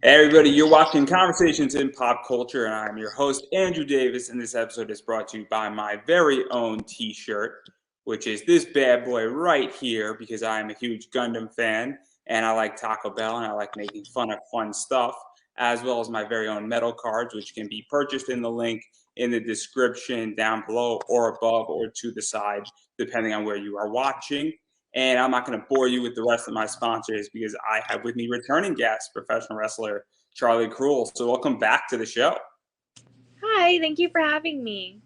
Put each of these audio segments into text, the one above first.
Hey everybody, you're watching Conversations in Pop Culture, and I'm your host, Andrew Davis, and this episode is brought to you by my very own t-shirt, which is this bad boy right here, because I am a huge Gundam fan, and I like Taco Bell, and I like making fun of fun stuff, as well as my very own metal cards, which can be purchased in the link in the description down below or above or to the side, depending on where you are watching. And I'm not going to bore you with the rest of my sponsors because I have with me returning guest, professional wrestler Charlie Kruel. So welcome back to the show. Hi, thank you for having me.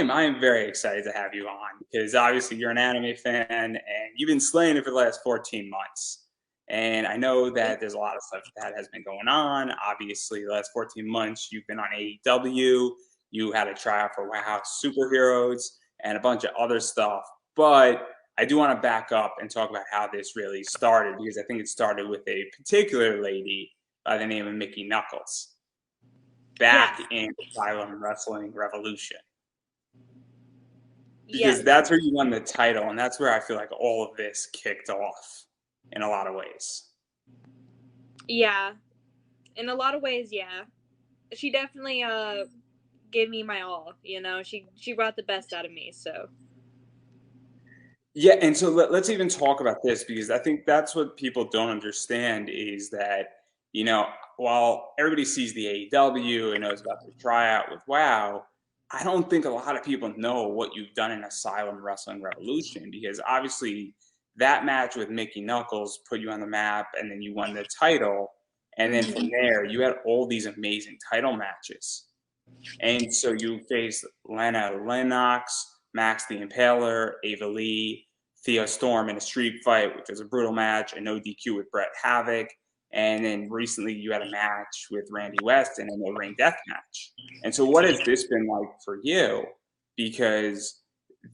I am very excited to have you on because obviously you're an anime fan and you've been slaying it for the last 14 months. And I know that there's a lot of stuff that has been going on. Obviously, the last 14 months you've been on AEW, you had a tryout for Wow Superheroes, and a bunch of other stuff. But I do want to back up and talk about how this really started because I think it started with a particular lady by the name of Mickey Knuckles back Yes, in Asylum Wrestling Revolution. Because yes, that's where you won the title, and that's where I feel like all of this kicked off in a lot of ways. yeah. In a lot of ways, yeah. She definitely gave me my all. She brought the best out of me. So Yeah, and so let's even talk about this because I think that's what people don't understand is that, you know, while everybody sees the AEW and knows about the tryout with WoW, I don't think a lot of people know what you've done in Asylum Wrestling Revolution because obviously that match with Mickey Knuckles put you on the map and then you won the title. And then from there, you had all these amazing title matches. And so you faced Lana Lennox, Max the Impaler, Ava Lee, Theo Storm in a street fight, which was a brutal match, a no DQ with Bret Havoc. And then recently you had a match with Randy West in a no ring death match. And so what has this been like for you? Because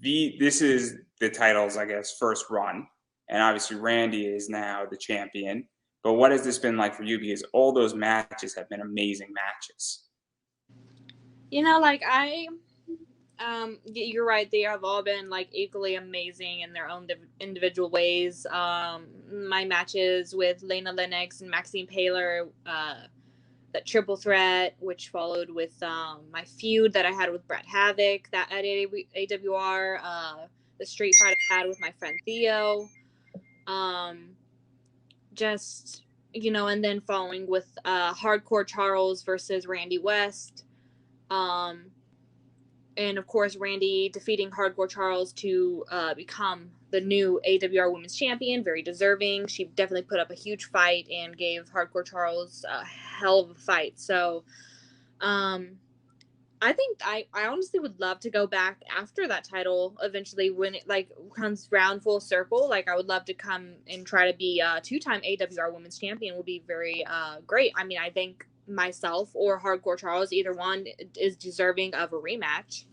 this is the title's, I guess, first run. And obviously Randy is now the champion. But what has this been like for you? Because all those matches have been amazing matches. like you're right. They have all been like equally amazing in their own individual ways. My matches with Lana Lennox and Maxine Paler, that triple threat, which followed with my feud that I had with Bret Havoc that at AWR, the street fight I had with my friend Theo. Um, just and then following with Hardcore Charles versus Randy West, um, and of course Randy defeating Hardcore Charles to become the new AWR Women's Champion. Very deserving. She definitely put up a huge fight and gave Hardcore Charles a hell of a fight. So um, I think I honestly would love to go back after that title eventually when it like comes round full circle. Like I would love to come and try to be a two-time AWR Women's Champion would be very great. I mean, I think myself or Hardcore Charles, either one is deserving of a rematch.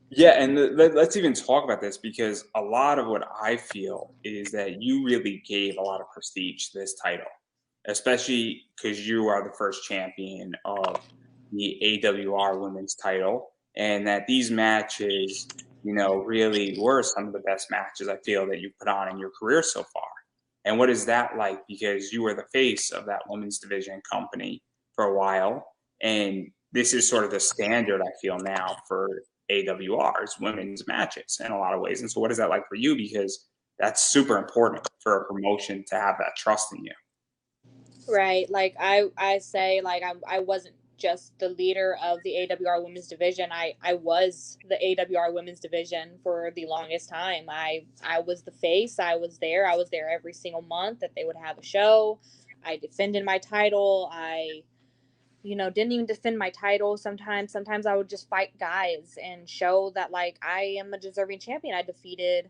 Yeah, and let's even talk about this because a lot of what I feel is that you really gave a lot of prestige to this title, especially because you are the first champion of the AWR Women's title, and that these matches, really were some of the best matches I feel that you've put on in your career so far. And what is that like? Because you were the face of that women's division company for a while, and this is sort of the standard I feel now for AWR's women's matches in a lot of ways. And so, what is that like for you? Because that's super important for a promotion to have that trust in you. Right. Like I say like I wasn't just the leader of the AWR women's division. I was the AWR women's division for the longest time. I was the face. I was there. I was there every single month that they would have a show. I defended my title. I didn't even defend my title sometimes. Sometimes I would just fight guys and show that like I am a deserving champion. I defeated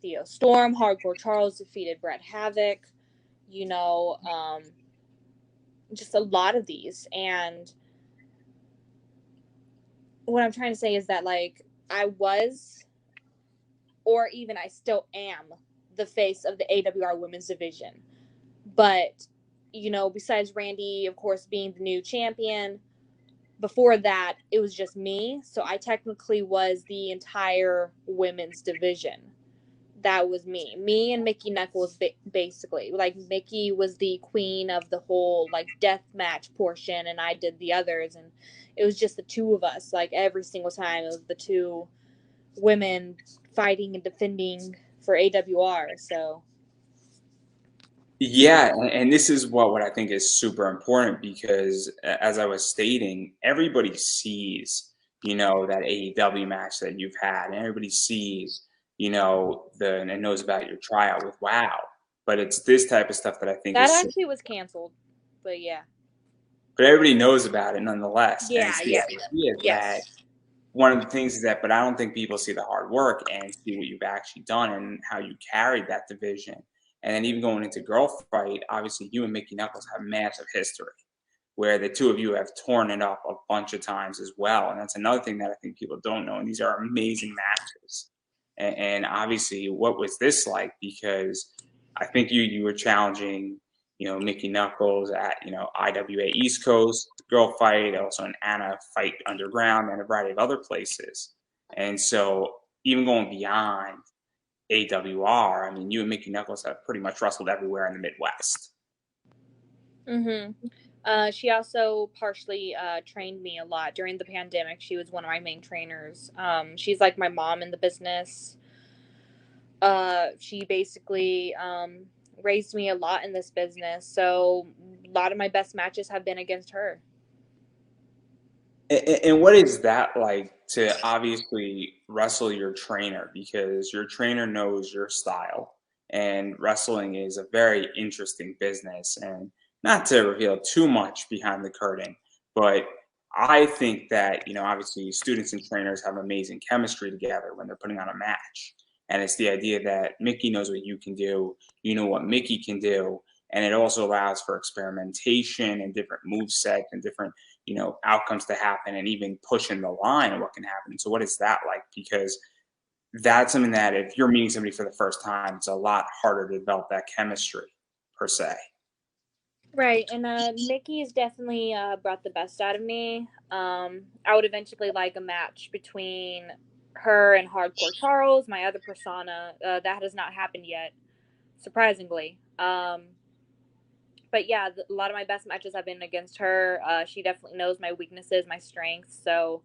Theo Storm, Hardcore Charles defeated Bret Havoc, you know, just a lot of these. And what I'm trying to say is that, like, I was, or even I still am, the face of the AWR women's division. But, besides Randy, of course, being the new champion, before that, it was just me. So I technically was the entire women's division. that was me and Mickey Knuckles. Basically, like, Mickey was the queen of the whole like death match portion, and I did the others, and it was just the two of us. Like, every single time it was the two women fighting and defending for AWR. So Yeah, and this is what I think is super important because as I was stating, everybody sees, that AEW match that you've had, and everybody sees, and knows about your tryout with WoW. But it's this type of stuff that I think that is so, actually was canceled. But yeah. but everybody knows about it nonetheless. And Yeah, it's the yeah. idea that Yes. one of the things is that, but I don't think people see the hard work and see what you've actually done and how you carried that division. And then even going into Girl Fight, obviously you and Mickey Knuckles have massive history where the two of you have torn it up a bunch of times as well. And that's another thing that I think people don't know. And these are amazing matches. And obviously, what was this like? Because I think you were challenging, Mickey Knuckles at, IWA East Coast, Girl Fight, also an Anna Fight Underground, and a variety of other places. And so even going beyond AWR, I mean, you and Mickey Knuckles have pretty much wrestled everywhere in the Midwest. She also partially trained me a lot during the pandemic. She was one of my main trainers. She's like my mom in the business. She basically raised me a lot in this business. So a lot of my best matches have been against her. And what is that like to obviously wrestle your trainer? Because your trainer knows your style, and wrestling is a very interesting business. And not to reveal too much behind the curtain, but I think that, obviously students and trainers have amazing chemistry together when they're putting on a match. And it's the idea that Mickey knows what you can do, you know what Mickey can do, and it also allows for experimentation and different move sets and different outcomes to happen and even pushing the line of what can happen. So what is that like? Because that's something that if you're meeting somebody for the first time, it's a lot harder to develop that chemistry per se. Right, and Mickey's definitely brought the best out of me. I would eventually like a match between her and Hardcore Charles, my other persona. That has not happened yet, surprisingly. But yeah, a lot of my best matches have been against her. She definitely knows my weaknesses, my strengths. So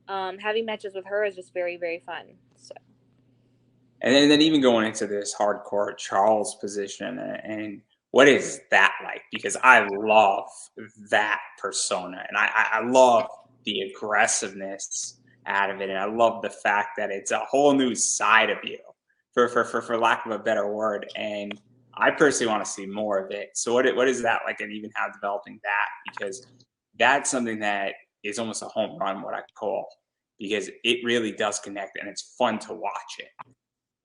having matches with her is just very, very fun. So. And then even going into this hardcore Charles position, and what is that like? Because I love that persona, and I love the aggressiveness out of it, and I love the fact that it's a whole new side of you, for lack of a better word. And I personally want to see more of it. So what is that like, and even how developing that? Because that's something that is almost a home run, what I call, because it really does connect, and it's fun to watch it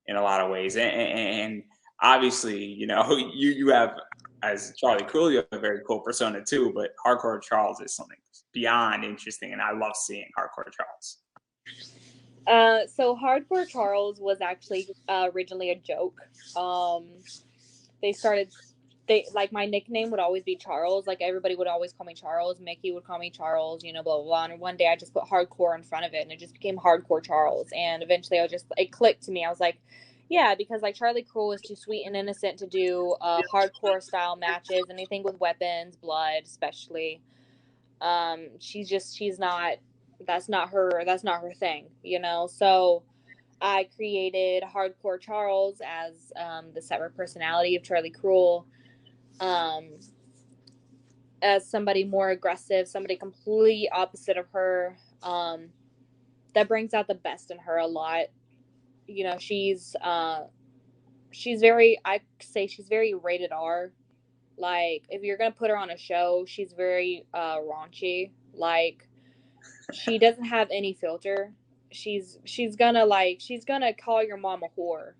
in a lot of ways. And obviously, you have, as Charlie Kruel, you have a very cool persona too, but Hardcore Charles is something beyond interesting, and I love seeing Hardcore Charles. So Hardcore Charles was actually originally a joke. They started, like, my nickname would always be Charles. Like, everybody would always call me Charles. Mickey would call me Charles, blah, blah, blah. And one day I just put hardcore in front of it, and it just became Hardcore Charles. And eventually it clicked to me. I was like, yeah, because like Charlie Kruel is too sweet and innocent to do hardcore style matches, anything with weapons, blood, especially. She's not, that's not her thing, So I created Hardcore Charles as the separate personality of Charlie Kruel, um, as somebody more aggressive, somebody completely opposite of her, that brings out the best in her a lot. She's very, I say she's very rated R. Like, if you're gonna put her on a show, she's very raunchy. Like, she doesn't have any filter. She's gonna call your mom a whore,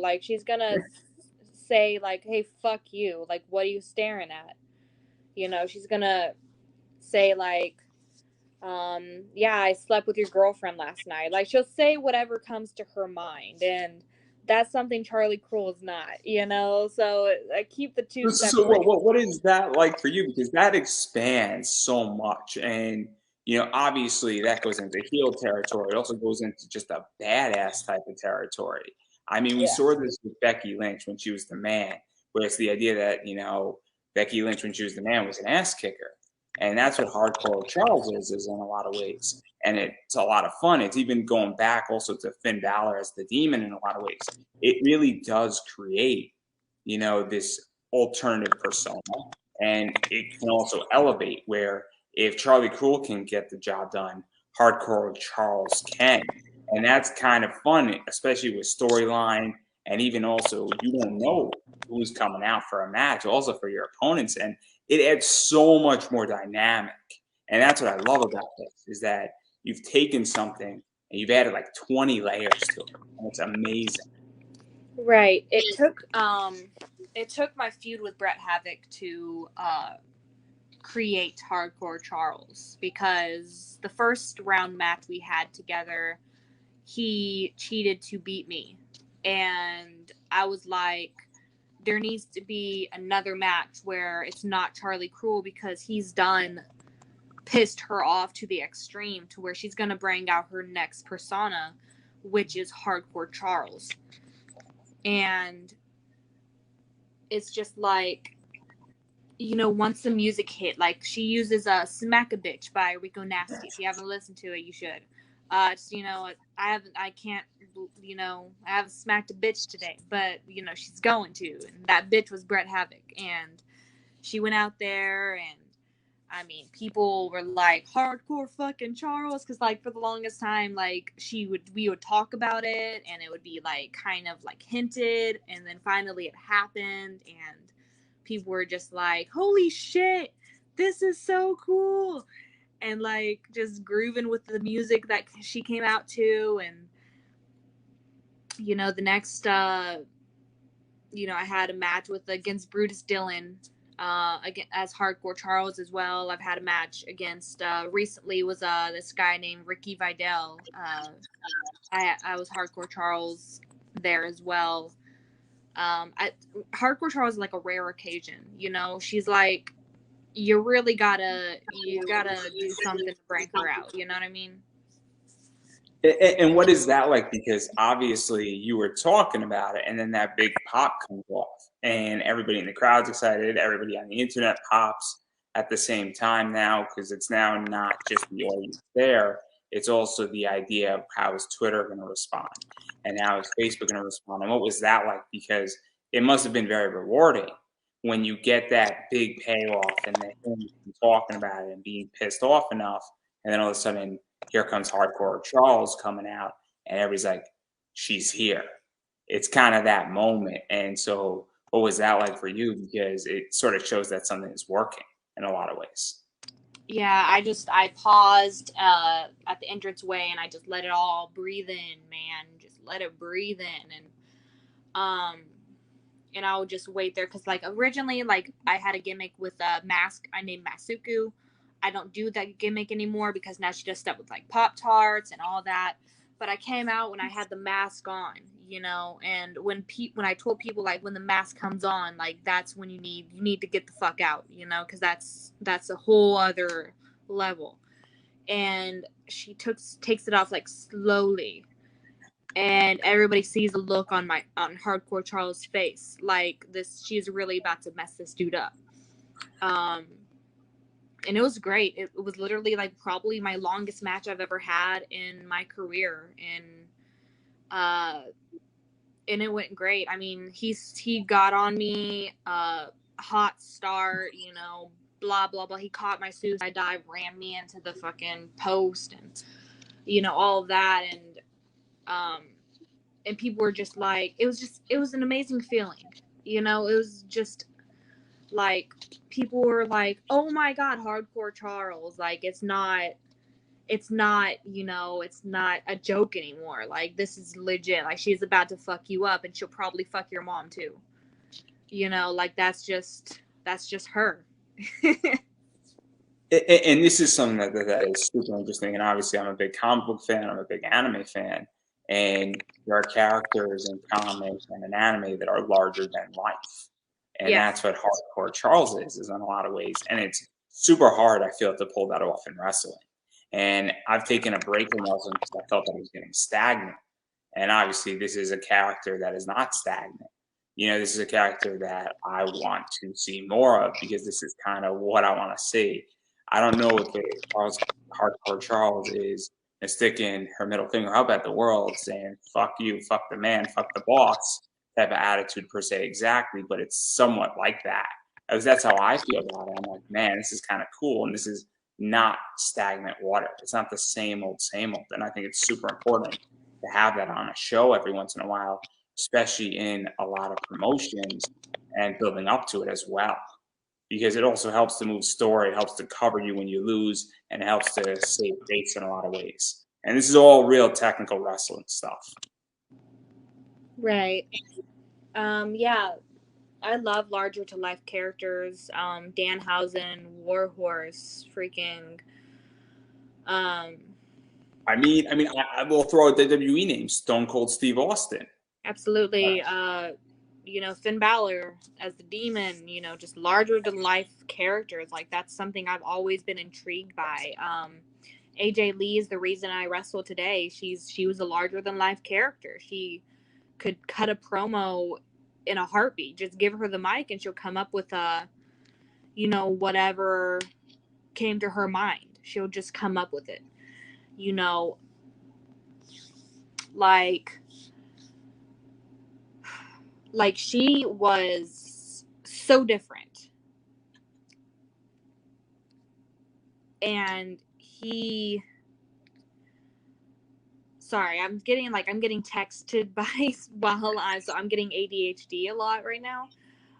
like, she's gonna say like, hey, fuck you, like, what are you staring at? She's gonna say like, yeah, I slept with your girlfriend last night. Like, she'll say whatever comes to her mind, and that's something Charlie Kruel is not. So I keep the two So separate. what is that like for you? Because that expands so much, and obviously that goes into heel territory. It also goes into just a badass type of territory. I mean, we saw this with Becky Lynch when she was the man, where it's the idea that, you know, Becky Lynch when she was the man was an ass kicker. And that's what Hardcore Charles is in a lot of ways. And it's a lot of fun. It's even going back also to Finn Balor as the demon in a lot of ways. It really does create, you know, this alternative persona. And it can also elevate where if Charlie Kruel can get the job done, Hardcore Charles can. And that's kind of fun, especially with storyline. And even also, you don't know who's coming out for a match, also for your opponents. And it adds so much more dynamic. And that's what I love about this, is that you've taken something and you've added like 20 layers to it. And it's amazing. Right. It took my feud with Bret Havoc to create Hardcore Charles, because the first round match we had together, he cheated to beat me. And I was like, there needs to be another match where it's not Charlie Kruel, because he's done pissed her off to the extreme to where she's going to bring out her next persona, which is Hardcore Charles. And it's just like, you know, once the music hit, like she uses Smack a Bitch by Rico Nasty. If you haven't listened to it, you should. Just, you know, I haven't smacked a bitch today, but, you know, she's going to. And that bitch was Bret Havoc. And she went out there, and I mean, people were like, Hardcore fucking Charles, because, like, for the longest time, like, we would talk about it, and it would be, like, kind of, like, hinted, and then finally it happened, and people were just like, holy shit, this is so cool, and, like, just grooving with the music that she came out to. And, you know, the next, you know, I had a match against Brutus Dillon, as Hardcore Charles as well. I've had a match against, recently was this guy named Ricky Vidal. I was Hardcore Charles there as well. Hardcore Charles is like a rare occasion, you know. She's like, you gotta do something to bring her out, you know what I mean? And what is that like? Because obviously you were talking about it, and then that big pop comes off, and everybody in the crowd's excited. Everybody on the internet pops at the same time now, because it's now not just the audience there. It's also the idea of how is Twitter going to respond, and how is Facebook going to respond, and what was that like? Because it must have been very rewarding when you get that big payoff, and then talking about it and being pissed off enough, and then all of a sudden, here comes Hardcore Charles coming out, and everybody's like, she's here. It's kind of that moment. And so what was that like for you? Because it sort of shows that something is working in a lot of ways. Yeah, I paused at the entranceway, and I just let it all breathe in, man. Just let it breathe in. And I would just wait there, because, like, originally, like, I had a gimmick with a mask I named Masuku. I don't do that gimmick anymore, because now she does stuff with, like, Pop-Tarts and all that. But I came out when I had the mask on, you know, and when I told people, like, when the mask comes on, like, that's when you need to get the fuck out, you know, because that's a whole other level. And she takes it off, like, slowly, and everybody sees the look on Hardcore Charles' face, like, she's really about to mess this dude up. And it was great. It was literally, like, probably my longest match I've ever had in my career, and it went great. I mean, he got on me, hot start, you know, blah blah blah. He caught my suicide dive, ran me into the fucking post, and, you know, all of that. And people were just like, it was an amazing feeling, you know. It was just like, people were like, oh my god, Hardcore Charles, like, it's not, you know, it's not a joke anymore, like, this is legit, like, she's about to fuck you up, and she'll probably fuck your mom too, you know, like, that's just her. And this is something that is super interesting. And obviously, I'm a big comic book fan. I'm a big anime fan. And there are characters in comics and in anime that are larger than life. And Yeah. that's what Hardcore Charles is in a lot of ways. And it's super hard, I feel, to pull that off in wrestling. And I've taken a break from wrestling because I felt that I was getting stagnant. And obviously, this is a character that is not stagnant. This is a character that I want to see more of because this is kind of what I want to see. I don't know if Charles, Hardcore Charles is sticking her middle finger up at the world saying, fuck you, fuck the man, fuck the boss type of attitude per se exactly, but it's somewhat like that. As that's how I feel about it. I'm like, man, this is kind of cool. And this is not stagnant water. It's not the same old, same old. And I think it's super important to have that on a show every once in a while, especially in a lot of promotions and building up to it as well. Because it also helps to move story, it helps to cover you when you lose, and it helps to save face in a lot of ways. And this is all real technical wrestling stuff. Right. Yeah, I love larger to life characters. Danhausen, Warhorse, freaking. I will throw out the WWE name, Stone Cold Steve Austin. Absolutely. Finn Balor as the Demon, just larger than life characters. Like, that's something I've always been intrigued by. AJ Lee is the reason I wrestle today. She was a larger than life character. She could cut a promo in a heartbeat. Just give her the mic and she'll come up with whatever came to her mind. She'll just come up with it. Like she was so different. And sorry, I'm getting texted by so I'm getting ADHD a lot right now.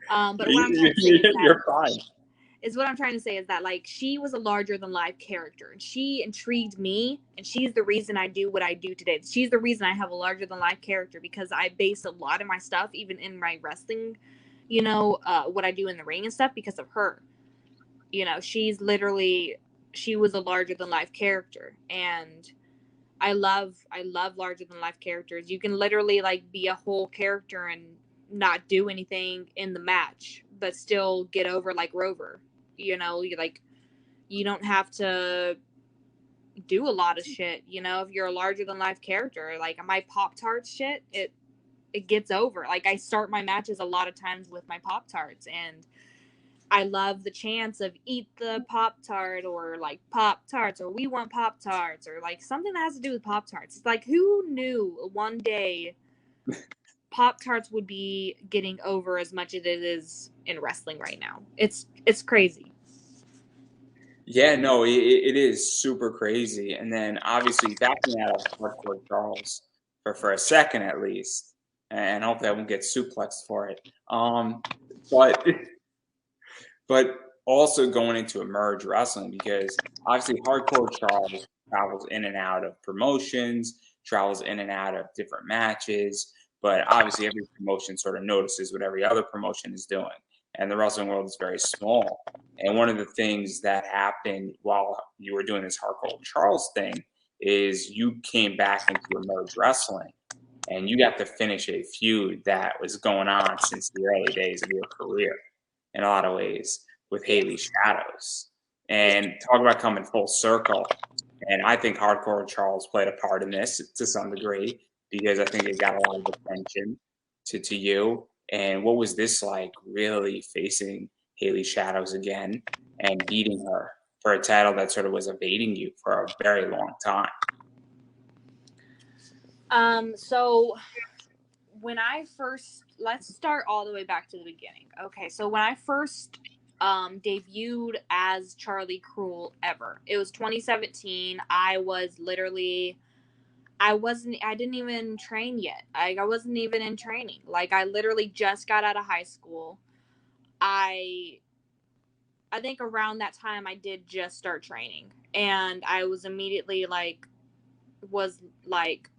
But what I'm trying to say is that You're fine. What I'm trying to say is that, like, she was a larger than life character, and she intrigued me, and she's the reason I do what I do today. She's the reason I have a larger than life character, because I base a lot of my stuff, even in my wrestling, what I do in the ring and stuff, because of her. She was a larger than life character, and I love larger than life characters. You can literally, like, be a whole character and not do anything in the match, but still get over, like Rover. You don't have to do a lot of shit. If you're a larger than life character, like my Pop-Tarts shit, it gets over. Like, I start my matches a lot of times with my Pop-Tarts, and I love the chance of eat the Pop-Tart, or like Pop-Tarts, or we want Pop-Tarts, or like something that has to do with Pop-Tarts. It's like, who knew one day Pop-Tarts would be getting over as much as it is in wrestling right now? It's crazy. Yeah, no, it is super crazy. And then obviously backing out of Hardcore Charles for a second at least, and hopefully I won't get suplexed for it. But but also going into Emerge Wrestling, because obviously Hardcore Charles travels in and out of promotions, travels in and out of different matches, but obviously every promotion sort of notices what every other promotion is doing. And the wrestling world is very small. And one of the things that happened while you were doing this Hardcore Charles thing is you came back into Emerge Wrestling and you got to finish a feud that was going on since the early days of your career in a lot of ways with Haley Shadows. And talk about coming full circle. And I think Hardcore Charles played a part in this to some degree, because I think it got a lot of attention to you. And what was this like, really facing Haley Shadows again and beating her for a title that sort of was evading you for a very long time? So let's start all the way back to the beginning. Okay, so when I first debuted as Charlie Kruel ever, it was 2017. I didn't even train yet. I wasn't even in training. Like, I literally just got out of high school. I think around that time I did just start training, and I was immediately like,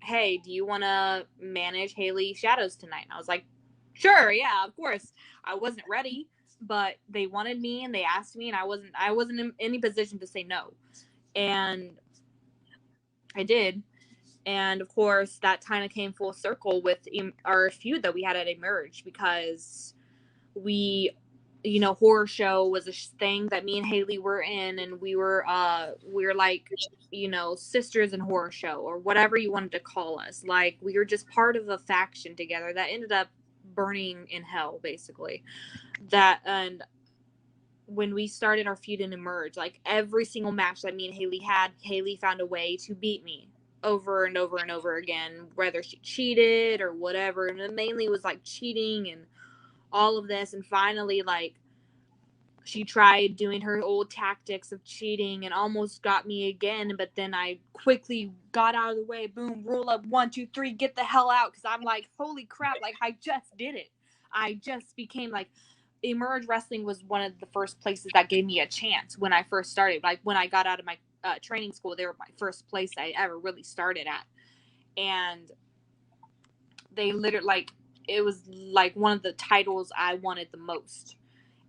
hey, do you want to manage Haley Shadows tonight? And I was like, sure, yeah, of course. I wasn't ready, but they wanted me and they asked me, and I wasn't in any position to say no. And I did. And of course, that kind of came full circle with our feud that we had at Emerge, because we you know, horror show was a thing that me and Haley were in, and we were like, you know, sisters in horror show, or whatever you wanted to call us. Like, we were just part of a faction together that ended up burning in hell, basically. That, and when we started our feud in Emerge, like, every single match that me and Haley had, Haley found a way to beat me over and over and over again, whether she cheated or whatever. And it mainly was like cheating and all of this. And finally, like, she tried doing her old tactics of cheating and almost got me again, but then I quickly got out of the way. Boom, roll up, 1, 2, 3, get the hell out. Because I'm like, holy crap, like, I just did it. I just became like, Emerge Wrestling was one of the first places that gave me a chance when I first started. Like, when I got out of my training school, they were my first place I ever really started at. And they literally, like, it was like one of the titles I wanted the most.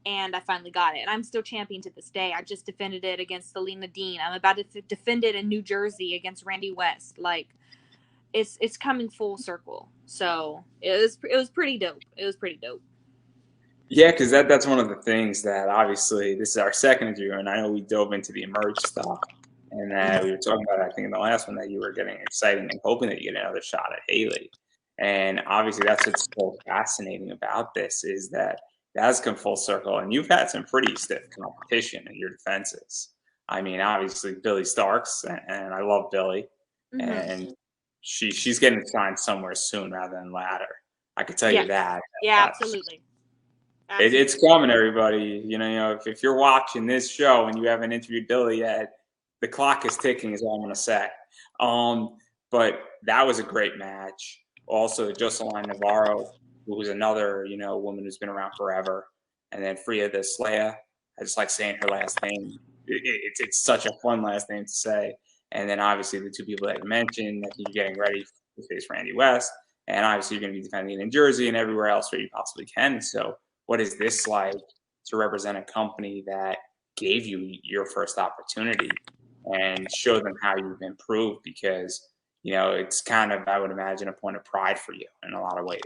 And I finally got it. And I'm still champion to this day. I just defended it against Selena Dean. I'm about to defend it in New Jersey against Randy West. Like, it's coming full circle. So it was pretty dope. It was pretty dope. Yeah, because that's one of the things that, obviously, this is our second interview, and I know we dove into the Emerge stuff, and we were talking about, I think, in the last one, that you were getting excited and hoping that you get another shot at Haley. And obviously, that's what's so fascinating about this, is that it has come full circle, and you've had some pretty stiff competition in your defenses. I mean, obviously, Billie Starkz, and I love Billie, and she's getting signed somewhere soon rather than later. I could tell you that. Yeah, absolutely. It's coming, everybody. You know, if you're watching this show and you haven't interviewed Billie yet, the clock is ticking, is all I'm gonna say. But that was a great match. Also, Jocelyn Navarro, who was another, you know, woman who's been around forever, and then Freya the Slayer. I just like saying her last name. It's such a fun last name to say. And then obviously the two people that you mentioned, that you're getting ready to face Randy West, and obviously you're going to be defending in Jersey and everywhere else where you possibly can. So, what is this like to represent a company that gave you your first opportunity and show them how you've improved? Because, you know, it's kind of, I would imagine, a point of pride for you in a lot of ways.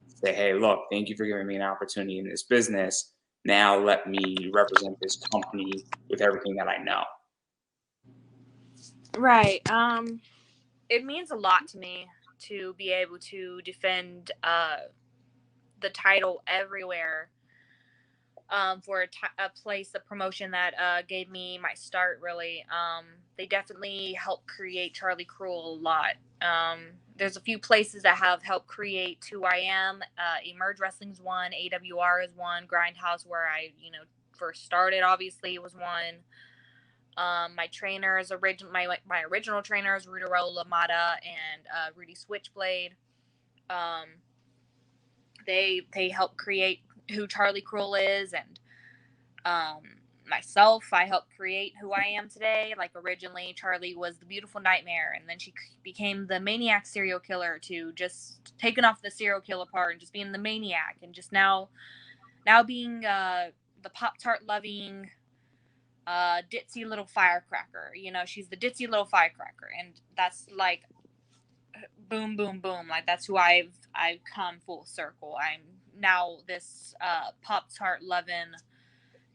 Say, hey, look, thank you for giving me an opportunity in this business. Now let me represent this company with everything that I know. Right. It means a lot to me to be able to defend the title everywhere. For a place, a promotion that gave me my start, really. They definitely helped create Charlie Kruel a lot. There's a few places that have helped create who I am. Emerge Wrestling's one, AWR is one, Grindhouse, where I, you know, first started, obviously, was one. My trainers, my original trainers, Rudero Lamada and Rudy Switchblade. They helped create who Charlie Kruel is, and myself, I helped create who I am today. Like, originally Charlie was the beautiful nightmare, and then she became the maniac serial killer, to just taking off the serial killer part and just being the maniac, and just now being the Pop-Tart loving ditzy little firecracker. You know, she's the ditzy little firecracker, and that's like boom, boom, boom. Like, that's who I've come full circle. I'm now this Pop-Tart loving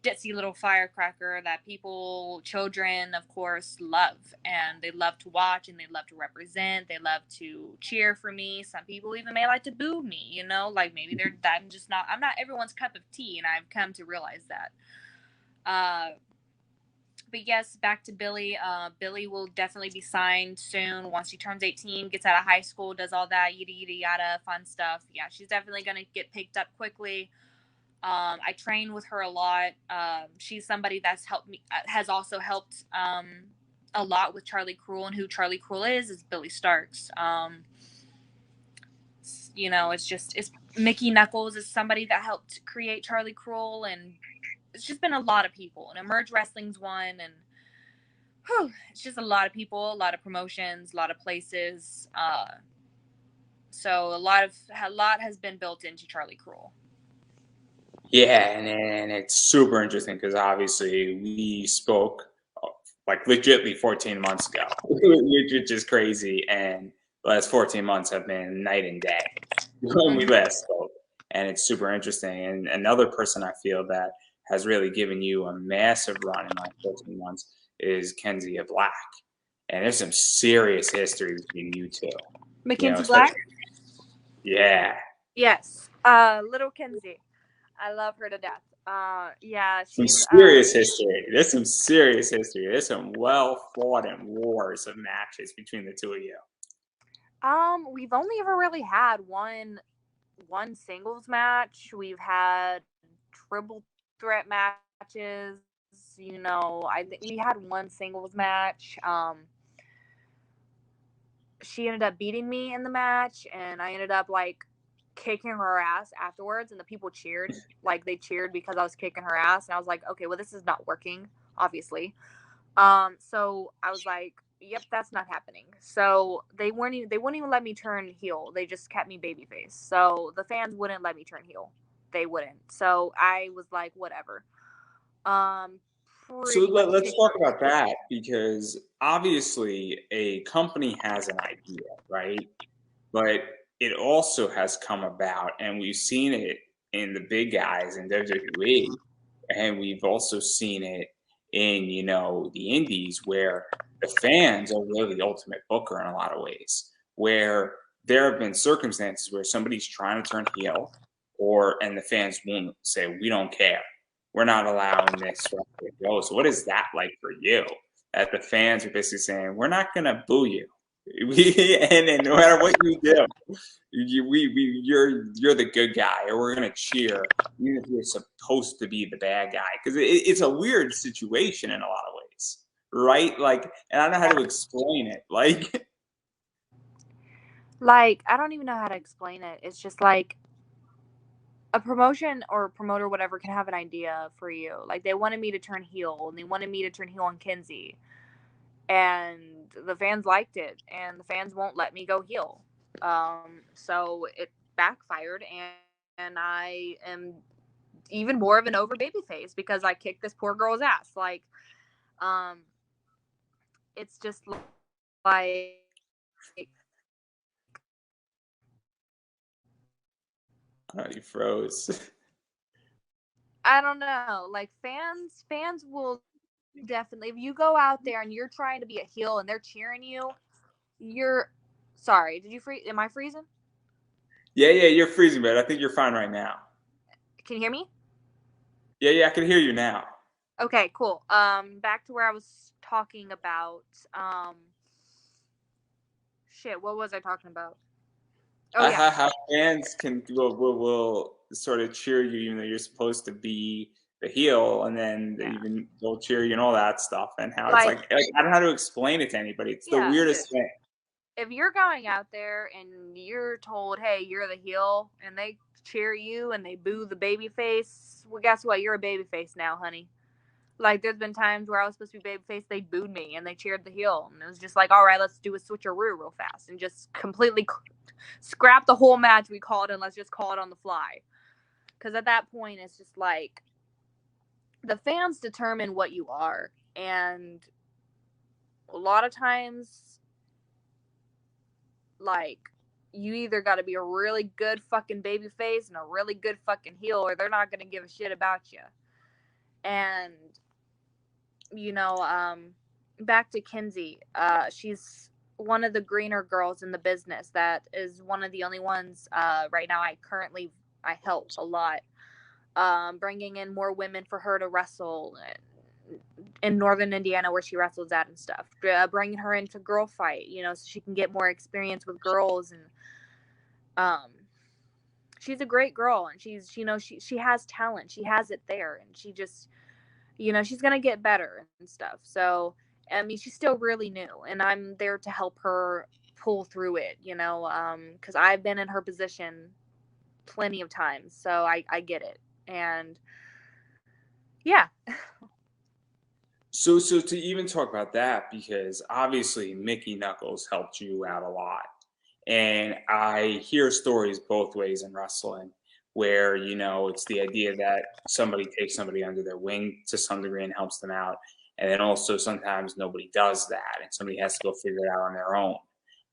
ditzy little firecracker that people, children, of course, love, and they love to watch, and they love to represent. They love to cheer for me. Some people even may like to boo me, you know, like, maybe I'm not everyone's cup of tea, and I've come to realize that. But yes, back to Billie. Billie will definitely be signed soon once she turns 18, gets out of high school, does all that yada yada yada fun stuff. Yeah, she's definitely gonna get picked up quickly. I train with her a lot. She's somebody that's helped me, has also helped a lot with Charlie Kruel, and who Charlie Kruel is Billie Starkz. You know, it's Mickey Knuckles is somebody that helped create Charlie Kruel, and it's just been a lot of people. And Emerge Wrestling's one, and it's just a lot of people, a lot of promotions, a lot of places. So a lot has been built into Charlie Kruel. Yeah, and it's super interesting because obviously we spoke like legitimately 14 months ago, which is crazy. And the last 14 months have been night and day when we last spoke. and it's super interesting. And another person I feel that has really given you a massive run in like 14 months is Kenzie Black. And there's some serious history between you two. Mackenzie Black? Especially, yeah. Yes. Little Kenzie. I love her to death. Yeah, Some she's serious history. There's some serious history. There's some well fought and wars of matches between the two of you. we've only ever really had one singles match. We've had triple threat matches. I think we had one singles match. She ended up beating me in the match, and I ended up like kicking her ass afterwards, and the people cheered. Like, they cheered because I was kicking her ass, and I was like, okay, well, this is not working, obviously. So I was like, yep, that's not happening. So they wouldn't even let me turn heel. They just kept me babyface. So the fans wouldn't let me turn heel. They wouldn't. So I was like, whatever. So Pretty much. let's talk about that, because obviously a company has an idea, right? But it also has come about, and we've seen it in the big guys in WWE, and we've also seen it in, the indies, where the fans are really the ultimate booker in a lot of ways, where there have been circumstances where somebody's trying to turn heel, and the fans won't say, we don't care. We're not allowing this to go. So what is that like for you? That the fans are basically saying, we're not going to boo you. And no matter what you do, you're the good guy, or we're gonna cheer, even if you're supposed to be the bad guy, because it's a weird situation in a lot of ways, right? Like, and I don't know how to explain it. Like, I don't even know how to explain it. It's just like a promotion or promoter, whatever, can have an idea for you. Like, they wanted me to turn heel, and they wanted me to turn heel on Kenzie, and the fans liked it, and the fans won't let me go heel. So it backfired, and I am even more of an over babyface because I kicked this poor girl's ass. Like, it's just like, Oh, you froze. I don't know. Like, fans will definitely, if you go out there and you're trying to be a heel and they're cheering you, you're sorry. Did you freeze? Am I freezing? Yeah, you're freezing, but I think you're fine right now. Can you hear me? Yeah, I can hear you now. Okay, cool. Back to where I was talking about. Shit, what was I talking about? Oh yeah. How fans will sort of cheer you, even though you're supposed to be the heel, and then they'll cheer you and all that stuff, and how it's like I don't know how to explain it to anybody. It's the weirdest thing. If you're going out there and you're told, hey, you're the heel, and they cheer you and they boo the baby face, well, guess what? You're a baby face now, honey. Like, there's been times where I was supposed to be babyface, they booed me and they cheered the heel, and it was just like, all right, let's do a switcheroo real fast and just completely scrap the whole match we called and let's just call it on the fly. Because at that point, it's just like the fans determine what you are, and a lot of times, like, you either got to be a really good fucking babyface and a really good fucking heel, or they're not going to give a shit about you. And back to Kenzie, she's one of the greener girls in the business. That is one of the only ones right now I help a lot, bringing in more women for her to wrestle in northern Indiana where she wrestles at and stuff, bringing her into girl fight, so she can get more experience with girls. And she's a great girl, and she has talent, she has it there, and she just she's going to get better and stuff. So, I mean, she's still really new, and I'm there to help her pull through it, because I've been in her position plenty of times. So I get it. And yeah. So to even talk about that, because obviously Mickey Knuckles helped you out a lot. And I hear stories both ways in wrestling, where, it's the idea that somebody takes somebody under their wing to some degree and helps them out. And then also sometimes nobody does that, and somebody has to go figure it out on their own.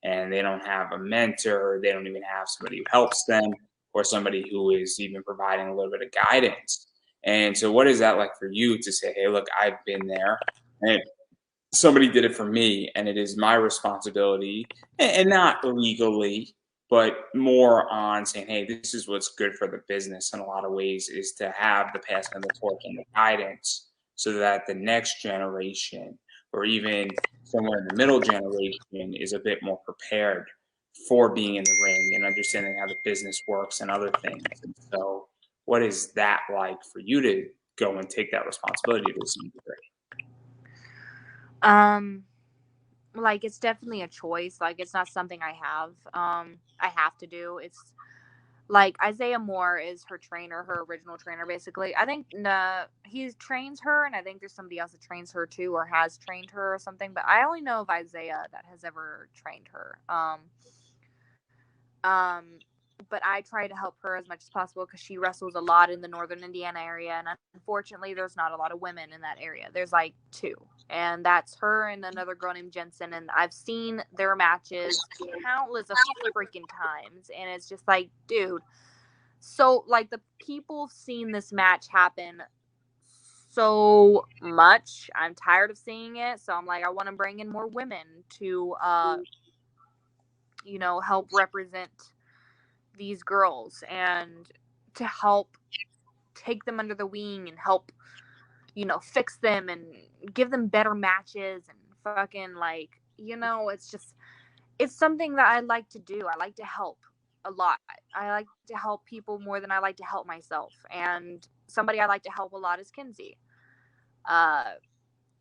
And they don't have a mentor, they don't even have somebody who helps them. or somebody who is even providing a little bit of guidance. And so what is that like for you to say, hey, look, I've been there, and somebody did it for me, and it is my responsibility, and not legally, but more on saying, hey, this is what's good for the business in a lot of ways, is to have the passing of the torch and the guidance so that the next generation, or even somewhere in the middle generation, is a bit more prepared for being in the ring and understanding how the business works and other things. And so what is that like for you to go and take that responsibility to some degree? Like, it's definitely a choice. Like, it's not something I have to do. It's like Isaiah Moore is her trainer, her original trainer, basically. I think he trains her, and I think there's somebody else that trains her too, or has trained her or something. But I only know of Isaiah that has ever trained her. Um, but I try to help her as much as possible because she wrestles a lot in the northern Indiana area, and unfortunately, there's not a lot of women in that area. There's like two, and that's her and another girl named Jensen. And I've seen their matches countless of freaking times, and it's just like, dude. So like the people have seen this match happen so much. I'm tired of seeing it, so I'm like, I want to bring in more women to help represent these girls and to help take them under the wing and help fix them and give them better matches and fucking like it's something that I like to do. I like to help a lot. I like to help people more than I like to help myself. And somebody I like to help a lot is Kenzie.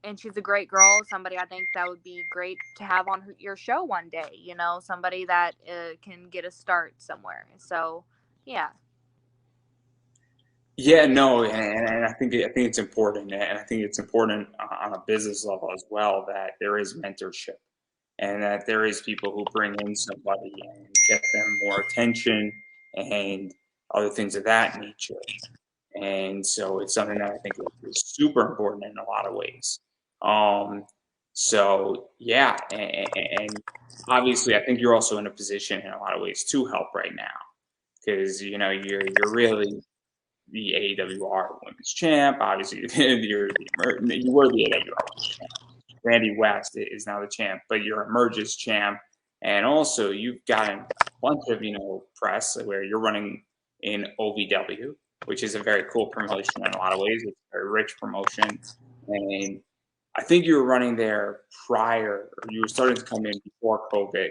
And she's a great girl. Somebody I think that would be great to have on your show one day. Somebody that can get a start somewhere. So, yeah. Yeah, no, and I think it's important, and I think it's important on a business level as well, that there is mentorship, and that there is people who bring in somebody and get them more attention and other things of that nature. And so it's something that I think is super important in a lot of ways. Um, so yeah, and obviously I think you're also in a position in a lot of ways to help right now, because you're really the AWR Women's Champ. Obviously, you were the AWR Women's Champ. Randy West is now the champ, but you're Emerge's champ, and also you've gotten a bunch of press where you're running in OVW, which is a very cool promotion in a lot of ways. It's a very rich promotion, and I think you were running there prior, or you were starting to come in before COVID.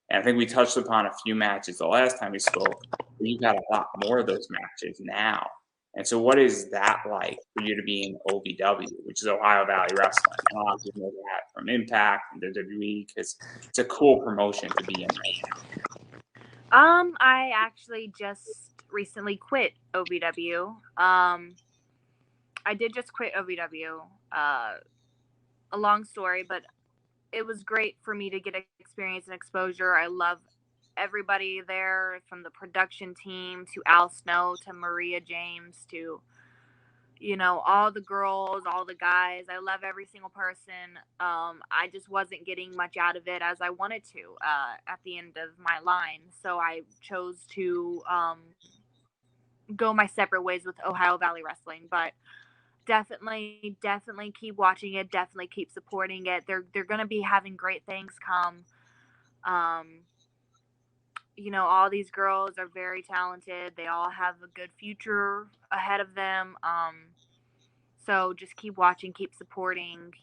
And I think we touched upon a few matches the last time we spoke, but you've got a lot more of those matches now. And so what is that like for you to be in OVW, which is Ohio Valley Wrestling? And a lot of people know that from Impact and WWE, because it's a cool promotion to be in right now. I actually just recently quit OVW. I did just quit OVW. A long story, but it was great for me to get experience and exposure. I love everybody there, from the production team to Al Snow to Maria James to all the girls, all the guys. I love every single person. I just wasn't getting much out of it as I wanted to at the end of my line, so I chose to go my separate ways with Ohio Valley Wrestling. But definitely keep watching it, definitely keep supporting it. They're going to be having great things come. All these girls are very talented. They all have a good future ahead of them. So just keep watching, keep supporting.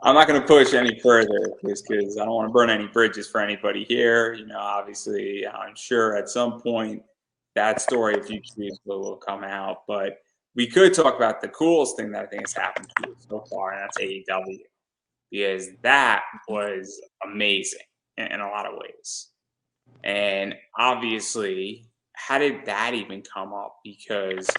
I'm not going to push any further because I don't want to burn any bridges for anybody here. Obviously, I'm sure at some point that story, if you choose, will come out. But we could talk about the coolest thing that I think has happened to you so far, and that's AEW, because that was amazing in a lot of ways. And obviously, how did that even come up? Because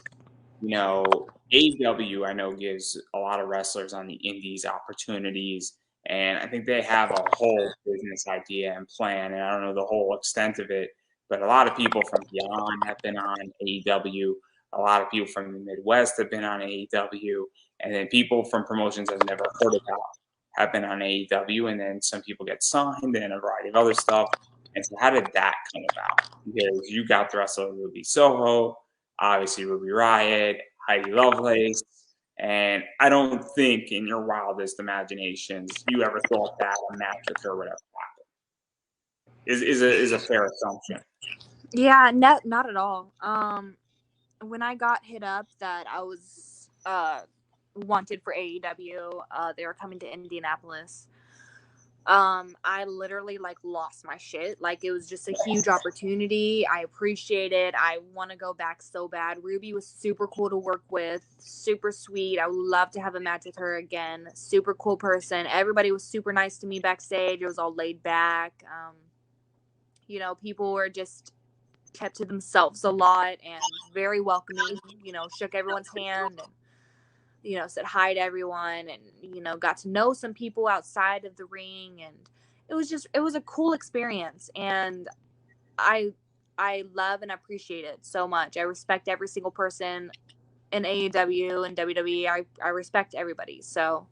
AEW, I know, gives a lot of wrestlers on the indies opportunities, and I think they have a whole business idea and plan, and I don't know the whole extent of it, but a lot of people from beyond have been on AEW. A lot of people from the Midwest have been on AEW, and then people from promotions I've never heard about have been on AEW, and then some people get signed and a variety of other stuff. And so how did that come about? Because you got the wrestler Ruby Soho, obviously Ruby Riott, Heidi Lovelace, and I don't think in your wildest imaginations you ever thought that a match with her would ever happen. Is a fair assumption. Yeah, not at all. When I got hit up that I was wanted for AEW, they were coming to Indianapolis. I literally like lost my shit. Like, it was just a huge opportunity. I appreciate it. I want to go back so bad. Ruby was super cool to work with, super sweet. I would love to have a match with her again. Super cool person. Everybody was super nice to me backstage. It was all laid back. You know, people were just kept to themselves a lot and very welcoming. You know, shook everyone's hand and, you know, said hi to everyone and, you know, got to know some people outside of the ring. And it was a cool experience. And I love and appreciate it so much. I respect every single person in AEW and WWE. I respect everybody. So.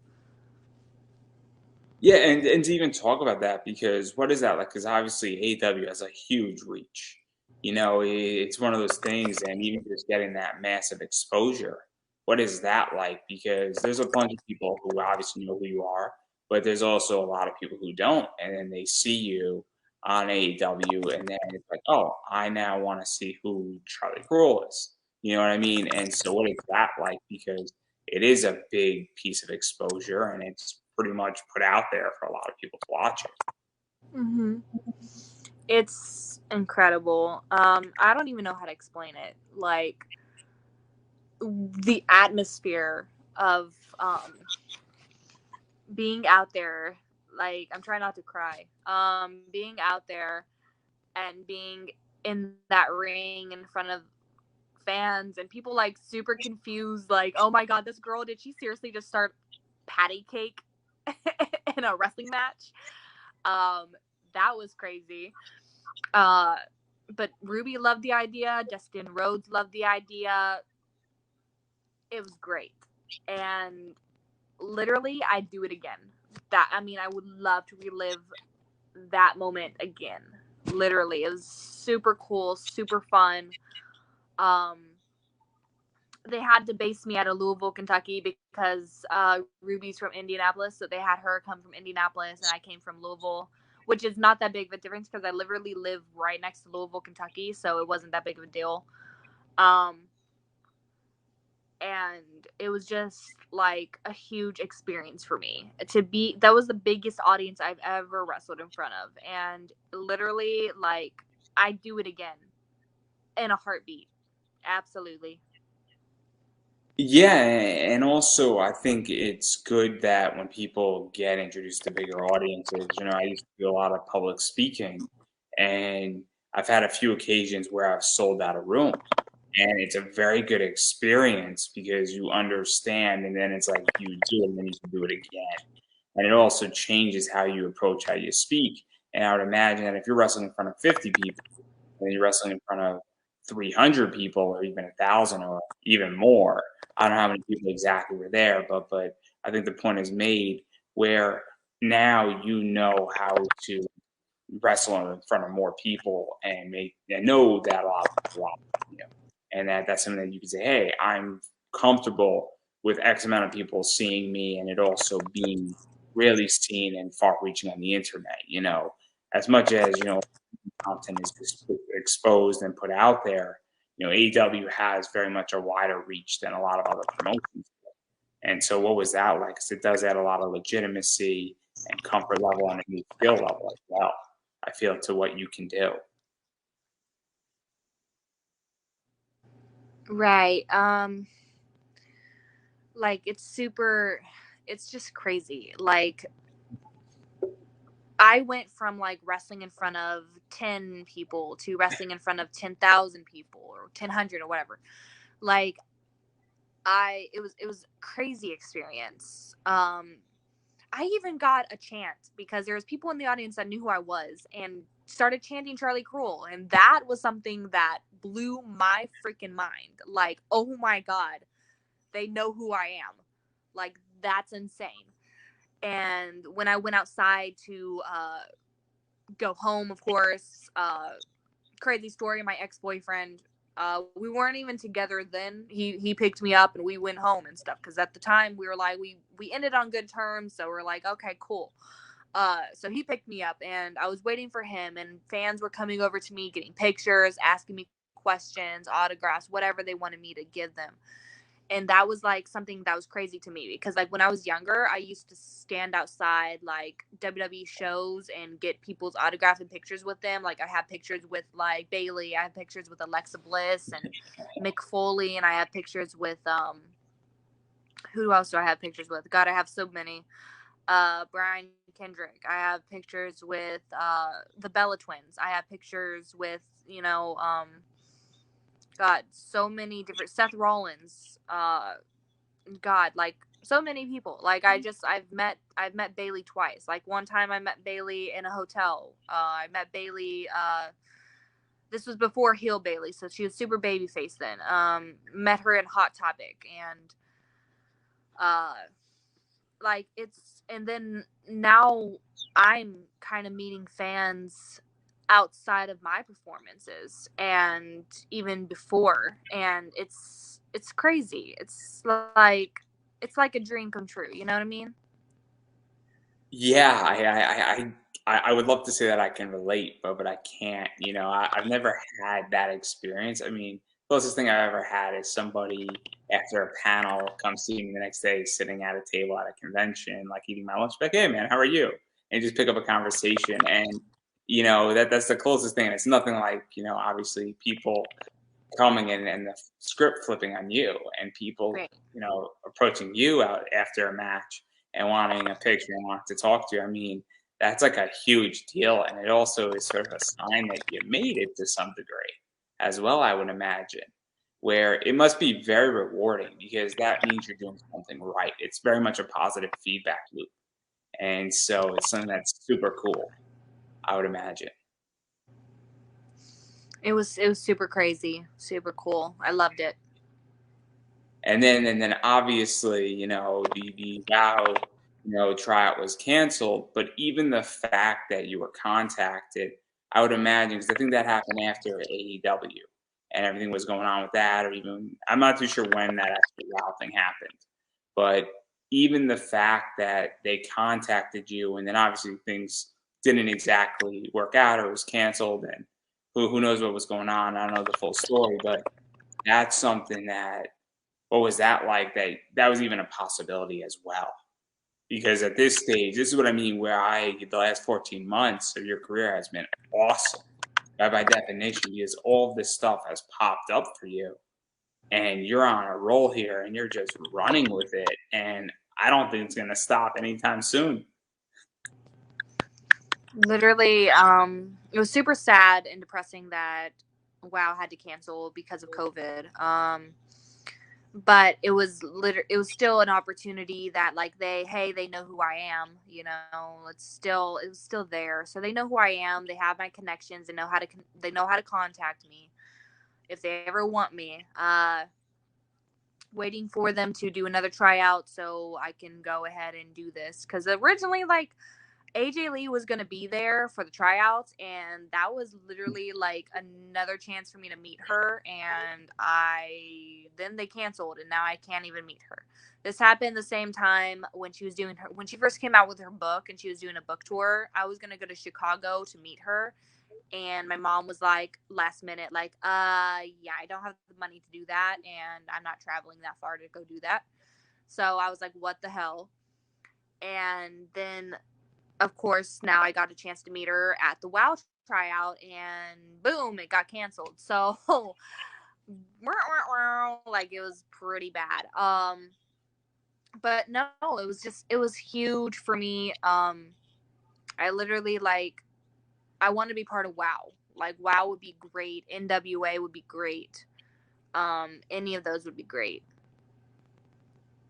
Yeah, and to even talk about that, because what is that like? Because obviously AEW has a huge reach. You know, it's one of those things, and even just getting that massive exposure, what is that like? Because there's a bunch of people who obviously know who you are, but there's also a lot of people who don't, and then they see you on AEW, and then it's like, oh, I now want to see who Charlie Kruel is. You know what I mean? And so, what is that like? Because it is a big piece of exposure, and it's pretty much put out there for a lot of people to watch it. Mm-hmm. It's incredible. I don't even know how to explain it. Like, the atmosphere of being out there. Like, I'm trying not to cry. Being out there and being in that ring in front of fans and people like super confused, like, oh my god, this girl, did she seriously just start patty cake in a wrestling match? That was crazy. But Ruby loved the idea. Dustin Rhodes loved the idea. It was great. And literally, I'd do it again. I would love to relive that moment again. Literally, it was super cool, super fun. They had to base me out of Louisville, Kentucky, because Ruby's from Indianapolis, so they had her come from Indianapolis, and I came from Louisville, which is not that big of a difference because I literally live right next to Louisville, Kentucky, so it wasn't that big of a deal. And it was just like a huge experience for me that was the biggest audience I've ever wrestled in front of. And literally, like, I'd do it again in a heartbeat. Absolutely. Yeah, and also I think it's good that when people get introduced to bigger audiences, you know, I used to do a lot of public speaking, and I've had a few occasions where I've sold out a room. And it's a very good experience because you understand, and then it's like you do it, and then you can do it again. And it also changes how you approach how you speak. And I would imagine that if you're wrestling in front of 50 people, and then you're wrestling in front of 300 people, or even 1,000, or even more. I don't know how many people exactly were there, but I think the point is made where now you know how to wrestle in front of more people and know that a lot of people you know. And that's something that you can say, hey, I'm comfortable with X amount of people seeing me, and it also being really seen and far reaching on the internet, you know, as much as, you know, content is just exposed and put out there. You know, AEW has very much a wider reach than a lot of other promotions. And so what was that like? Because it does add a lot of legitimacy and comfort level and a new skill level as well, I feel, to what you can do. Right. Like, it's just crazy. Like, I went from like wrestling in front of 10 people to wrestling in front of 10,000 people or 1000 or whatever. Like, it was crazy experience. I even got a chant because there was people in the audience that knew who I was and started chanting Charlie Kruel, and that was something that blew my freaking mind. Like, oh my god, they know who I am. Like, that's insane. And when I went outside to go home, of course. Crazy story, my ex-boyfriend, we weren't even together then. He picked me up and we went home and stuff, because at the time we were like, we ended on good terms, so we're like, okay, cool. So he picked me up and I was waiting for him, and fans were coming over to me, getting pictures, asking me questions, autographs, whatever they wanted me to give them. And that was like something that was crazy to me, because like when I was younger, I used to stand outside like WWE shows and get people's autographs and pictures with them. Like I have pictures with like Bailey, I have pictures with Alexa Bliss and Mick Foley, and I have pictures with who else do I have pictures with? God, I have so many. Brian Kendrick. I have pictures with the Bella Twins. I have pictures with, you know, God, so many different, Seth Rollins, God, like so many people. Like I've met Bailey twice. Like one time I met Bailey in a hotel. I met Bailey, this was before heel Bailey, so she was super babyface then. Met her in Hot Topic, and like and then now I'm kind of meeting fans outside of my performances and even before, and it's crazy. It's like a dream come true, you know what I mean? Yeah, I would love to say that I can relate, but I can't. You know, I've never had that experience. I mean, closest thing I've ever had is somebody after a panel comes see me the next day, sitting at a table at a convention, like eating my lunch, like, "Hey, man, how are you?" And just pick up a conversation, and you know that's the closest thing. It's nothing like, you know, obviously people coming in and the script flipping on you, and people, Right. you know, approaching you out after a match and wanting a picture and wanting to talk to you. I mean, that's like a huge deal, and it also is sort of a sign that you made it to some degree as well, I would imagine, where it must be very rewarding because that means you're doing something right. It's very much a positive feedback loop, and so it's something that's super cool, I would imagine. It was super crazy, super cool. I loved it. And then obviously, you know, the Wow, you know, tryout was canceled, but even the fact that you were contacted, I would imagine, because I think that happened after AEW and everything was going on with that, or even I'm not too sure when that actual Wow thing happened, but even the fact that they contacted you, and then obviously things didn't exactly work out or it was canceled, and who knows what was going on. I don't know the full story, but that's something that, what was that like, that was even a possibility as well? Because at this stage, this is what I mean, where the last 14 months of your career has been awesome, by definition, because all of this stuff has popped up for you and you're on a roll here and you're just running with it. And I don't think it's going to stop anytime soon. Literally, it was super sad and depressing that WoW had to cancel because of COVID. But it was it was still an opportunity that like they know who I am, you know. It was still there, so they know who I am. They have my connections. They know how to contact me if they ever want me. Waiting for them to do another tryout so I can go ahead and do this, because originally like AJ Lee was going to be there for the tryouts, and that was literally like another chance for me to meet her, and then they canceled, and now I can't even meet her. This happened the same time when she first came out with her book and she was doing a book tour. I was going to go to Chicago to meet her, and my mom was like last minute like, yeah, I don't have the money to do that, and I'm not traveling that far to go do that. So I was like, what the hell? And then of course, now I got a chance to meet her at the WoW tryout, and boom, it got canceled. So, like, it was pretty bad. But no, it was huge for me. I literally, like, I want to be part of WoW. Like, WoW would be great. NWA would be great. Any of those would be great.